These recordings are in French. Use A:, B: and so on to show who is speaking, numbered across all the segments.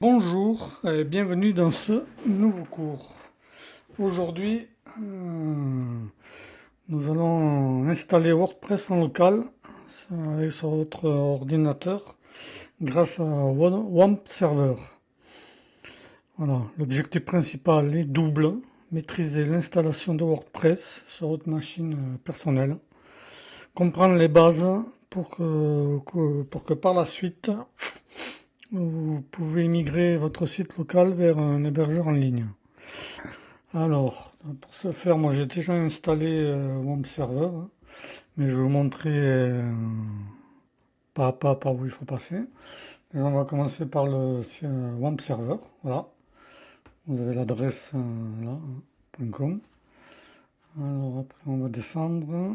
A: Bonjour et bienvenue dans ce nouveau cours. Aujourd'hui, nous allons installer WordPress en local sur votre ordinateur grâce à WAMP Server. Voilà, l'objectif principal est double, maîtriser l'installation de WordPress sur votre machine personnelle, comprendre les bases pour que par la suite vous pouvez migrer votre site local vers un hébergeur en ligne. Alors, pour ce faire, moi j'ai déjà installé WAMP Server, hein, mais je vais vous montrer pas à pas par où il faut passer. Déjà, on va commencer par le WAMP Server. Voilà, vous avez l'adresse là, hein, .com. Alors après, on va descendre.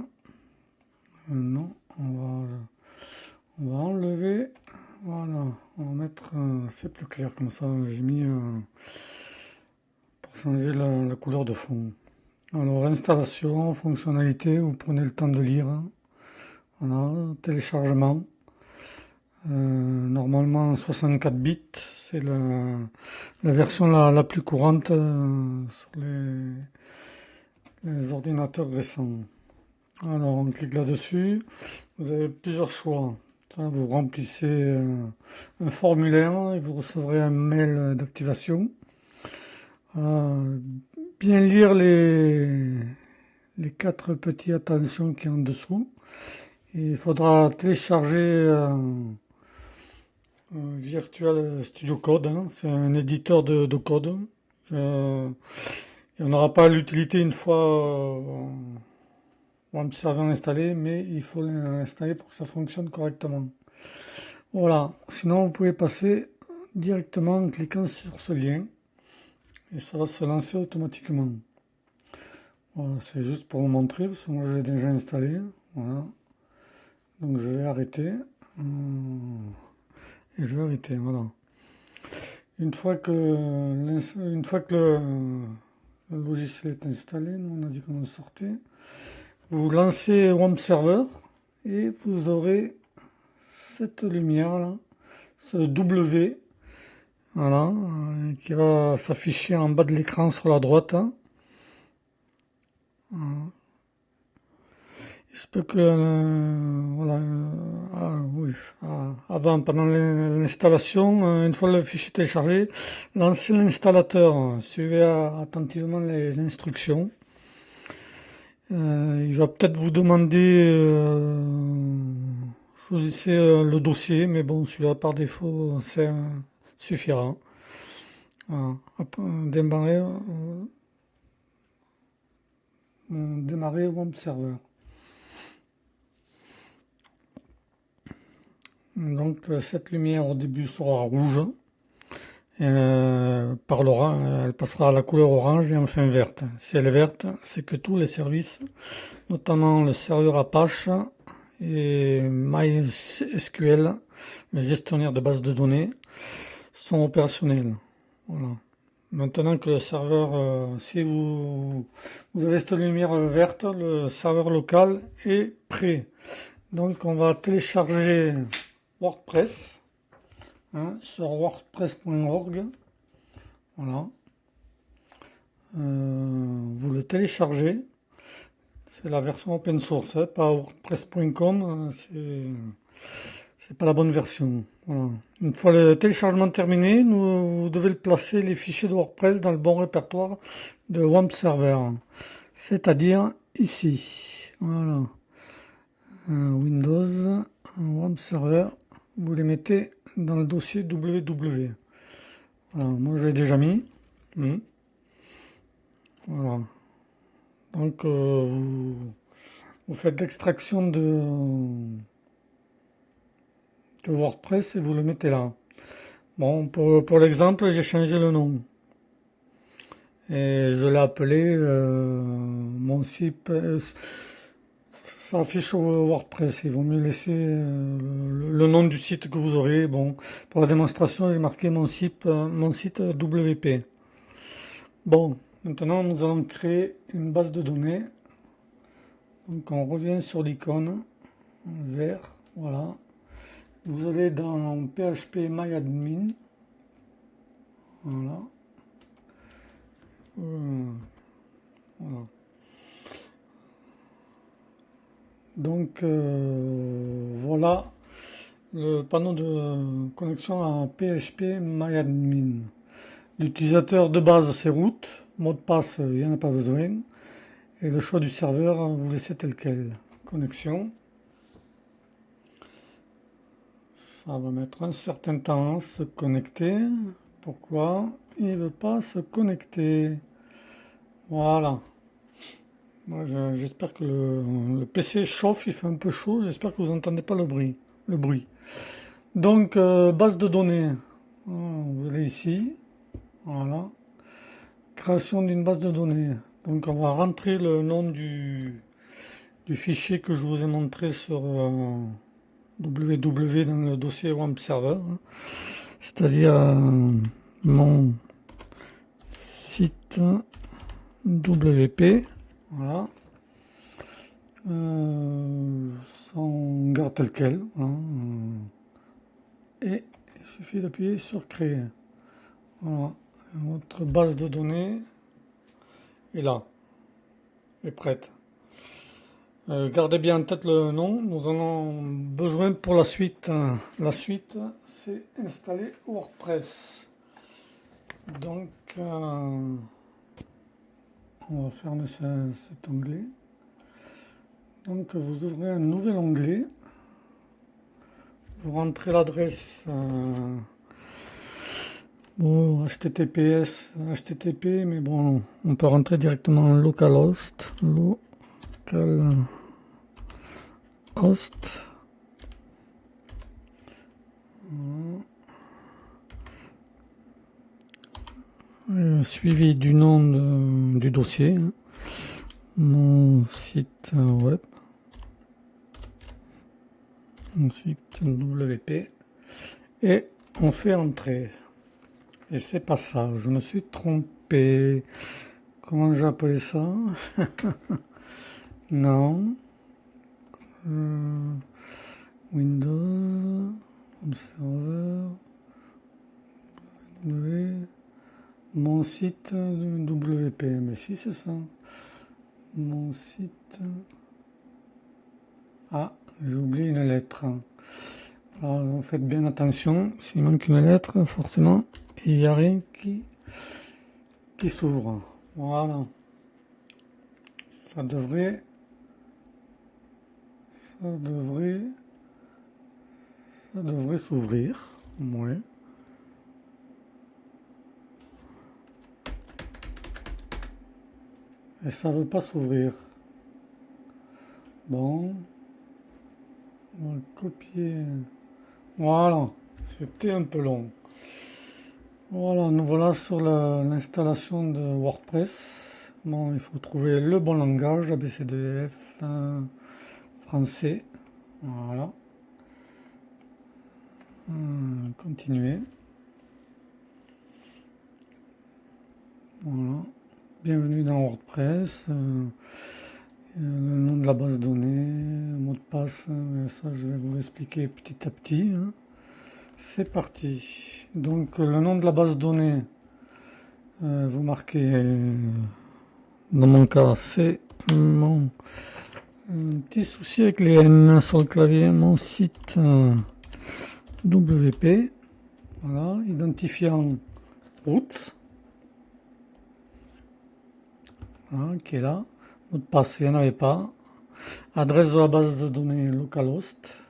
A: Non, on va enlever. Voilà, on va mettre. C'est plus clair comme ça. J'ai mis pour changer la couleur de fond. Alors, installation, fonctionnalité, vous prenez le temps de lire. Voilà, téléchargement. Normalement 64 bits, c'est la version la plus courante sur les ordinateurs récents. Alors, on clique là-dessus. Vous avez plusieurs choix. Vous remplissez un formulaire et vous recevrez un mail d'activation. Bien lire les quatre petits attentions qui sont en dessous. Et il faudra télécharger Virtual Studio Code, hein. C'est un éditeur de code. Il n'y en aura pas l'utilité une fois WAMP Server installé, mais il faut l'installer pour que ça fonctionne correctement. Voilà, sinon vous pouvez passer directement en cliquant sur ce lien et ça va se lancer automatiquement. Voilà, c'est juste pour vous montrer, parce que moi je l'ai déjà installé. Voilà. Donc je vais arrêter. Et je vais arrêter, voilà. Une fois que le logiciel est installé, nous on a dit qu'on le sortait, vous lancez WAMP Server et vous aurez cette lumière là, ce W, voilà, qui va s'afficher en bas de l'écran sur la droite. Hein. Il se peut que, voilà, oui, avant, pendant l'installation, une fois le fichier téléchargé, lancez l'installateur, suivez attentivement les instructions. Il va peut-être vous demander, choisissez le dossier, mais bon, celui-là par défaut, c'est suffira. Voilà. Hop, démarrer WAMP Server. Donc cette lumière au début sera rouge, elle passera à la couleur orange et enfin verte. Si elle est verte, c'est que tous les services, notamment le serveur Apache et MySQL, le gestionnaire de base de données, sont opérationnels. Voilà. Maintenant que le serveur, si vous avez cette lumière verte, le serveur local est prêt. Donc on va télécharger WordPress, hein, sur wordpress.org. Voilà. Vous le téléchargez. C'est la version open source, hein, pas wordpress.com. C'est pas la bonne version. Voilà. Une fois le téléchargement terminé, vous devez placer les fichiers de WordPress dans le bon répertoire de WAMP Server. C'est-à-dire ici. Voilà. Windows, WAMP Server. Vous les mettez dans le dossier www. Voilà, moi je l'ai déjà mis. Voilà. Donc vous faites l'extraction de WordPress et vous le mettez là. Bon, pour l'exemple, j'ai changé le nom. Et je l'ai appelé mon site. Ça affiche au WordPress. Il vaut mieux laisser le nom du site que vous aurez. Bon, pour la démonstration, j'ai marqué mon site WP. Bon, maintenant nous allons créer une base de données. Donc on revient sur l'icône vert, voilà. Vous allez dans PHP MyAdmin. Voilà. Voilà. Donc voilà le panneau de connexion à PHP-MyAdmin. L'utilisateur de base c'est root, mot de passe il n'y en a pas besoin. Et le choix du serveur, vous laissez tel quel. Connexion. Ça va mettre un certain temps à se connecter. Pourquoi il ne veut pas se connecter? Voilà. Moi, j'espère que le PC chauffe, il fait un peu chaud. J'espère que vous n'entendez pas le bruit. Donc, base de données. Vous allez ici. Voilà. Création d'une base de données. Donc, on va rentrer le nom du fichier que je vous ai montré sur www dans le dossier WAMP Server. C'est-à-dire mon site WP. Voilà. On garde tel quel. Hein, et il suffit d'appuyer sur créer. Voilà. Votre base de données est là. Est prête. Gardez bien en tête le nom. Nous en avons besoin pour la suite. La suite, c'est installer WordPress. Donc, on va fermer cet onglet. Donc vous ouvrez un nouvel onglet, vous rentrez l'adresse HTTPS, HTTP, mais bon, on peut rentrer directement en localhost, suivi du nom du dossier, hein. Mon site web. Mon site WP et on fait entrer et c'est pas ça, je me suis trompé. Comment j'ai appelé ça? Non, Windows Server mon site WP, mais si c'est ça, mon site. Ah, j'ai oublié une lettre. Alors, faites bien attention, s'il manque une lettre, forcément, il n'y a rien qui s'ouvre. Voilà. Ça devrait s'ouvrir. Ouais. Et ça ne veut pas s'ouvrir. Bon. On va le copier. Voilà. C'était un peu long. Voilà, nous voilà sur l'installation de WordPress. Bon, il faut trouver le bon langage, ABCDF, français. Voilà. Continuer. Voilà. Bienvenue dans WordPress. Le nom de la base de données, mot de passe, ça je vais vous l'expliquer petit à petit. Hein. C'est parti. Donc le nom de la base de données, vous marquez, dans mon cas c'est mon petit souci avec les N sur le clavier, mon site WP, voilà, identifiant root, voilà, qui est là, mot de passe il n'y en avait pas, adresse de la base de données localhost,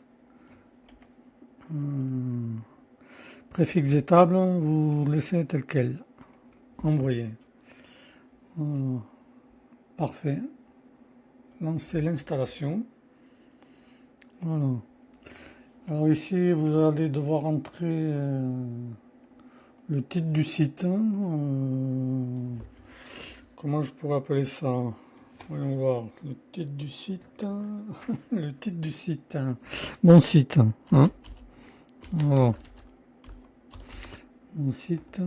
A: préfixe et table, vous laissez tel quel, envoyer, parfait, lancer l'installation, voilà. Alors ici, vous allez devoir entrer le titre du site. Comment je pourrais appeler ça? Voyons voir. Le titre du site. Le titre du site. Mon site. Hein, voilà. Mon site.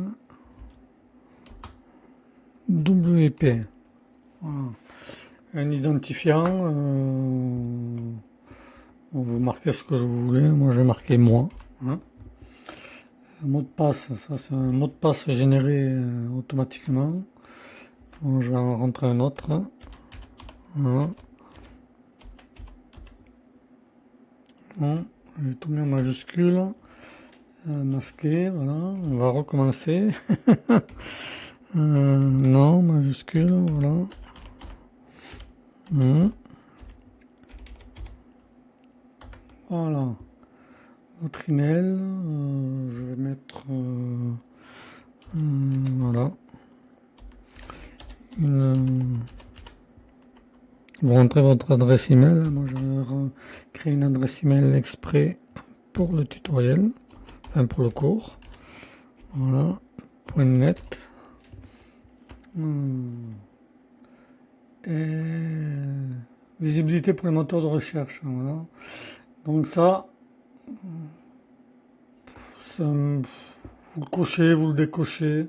A: WP. Voilà. Un identifiant. Vous marquez ce que vous voulez. Moi, je vais marquer moi. Hein. Un mot de passe, ça c'est un mot de passe généré automatiquement. Bon, je vais en rentrer un autre. Voilà. Bon, j'ai tout mis en majuscule. Masqué, voilà. On va recommencer. Non, majuscule, voilà. Voilà. Votre email, je vais mettre voilà. Vous rentrez votre adresse email. Moi, je vais créer une adresse email exprès pour le tutoriel, enfin pour le cours. Voilà. .net. Et visibilité pour les moteurs de recherche. Voilà. Donc ça, vous le cochez, vous le décochez.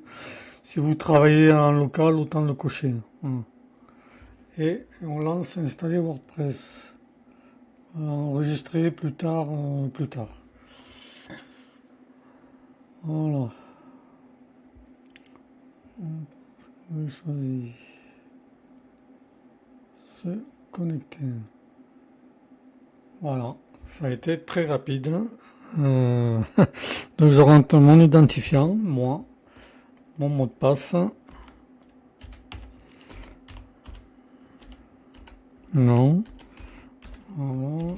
A: Si vous travaillez en local, autant le cocher. Voilà. Et on lance installer WordPress. Enregistrer plus tard, plus tard. Voilà. Je choisis. Se connecter. Voilà. Ça a été très rapide. Donc je rentre mon identifiant, moi, mon mot de passe. Non. Voilà.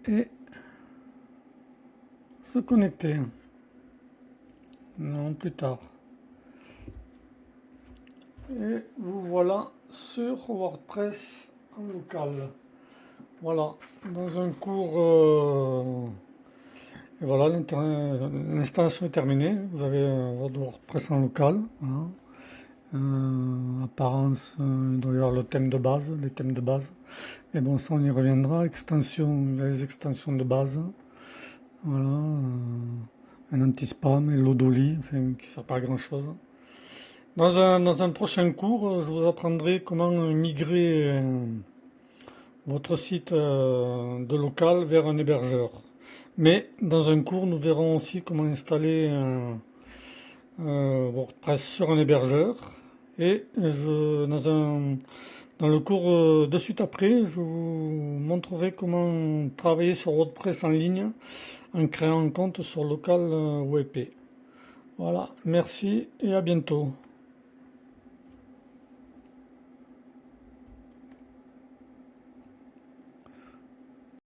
A: Et se connecter. Non, plus tard. Et vous voilà sur WordPress en local. Voilà, dans un cours, et voilà, l'installation est terminée. Vous avez votre WordPress en local. Voilà. Apparence, il doit y avoir le thème de base, les thèmes de base. Mais bon, ça on y reviendra. Extension, les extensions de base. Voilà, un anti-spam et l'Odoli, enfin, qui ne sert pas à grand chose. Dans un prochain cours, je vous apprendrai comment migrer votre site de local vers un hébergeur. Mais dans un cours, nous verrons aussi comment installer WordPress sur un hébergeur. Et dans le cours de suite après, je vous montrerai comment travailler sur WordPress en ligne en créant un compte sur local WP. Voilà, merci et à bientôt.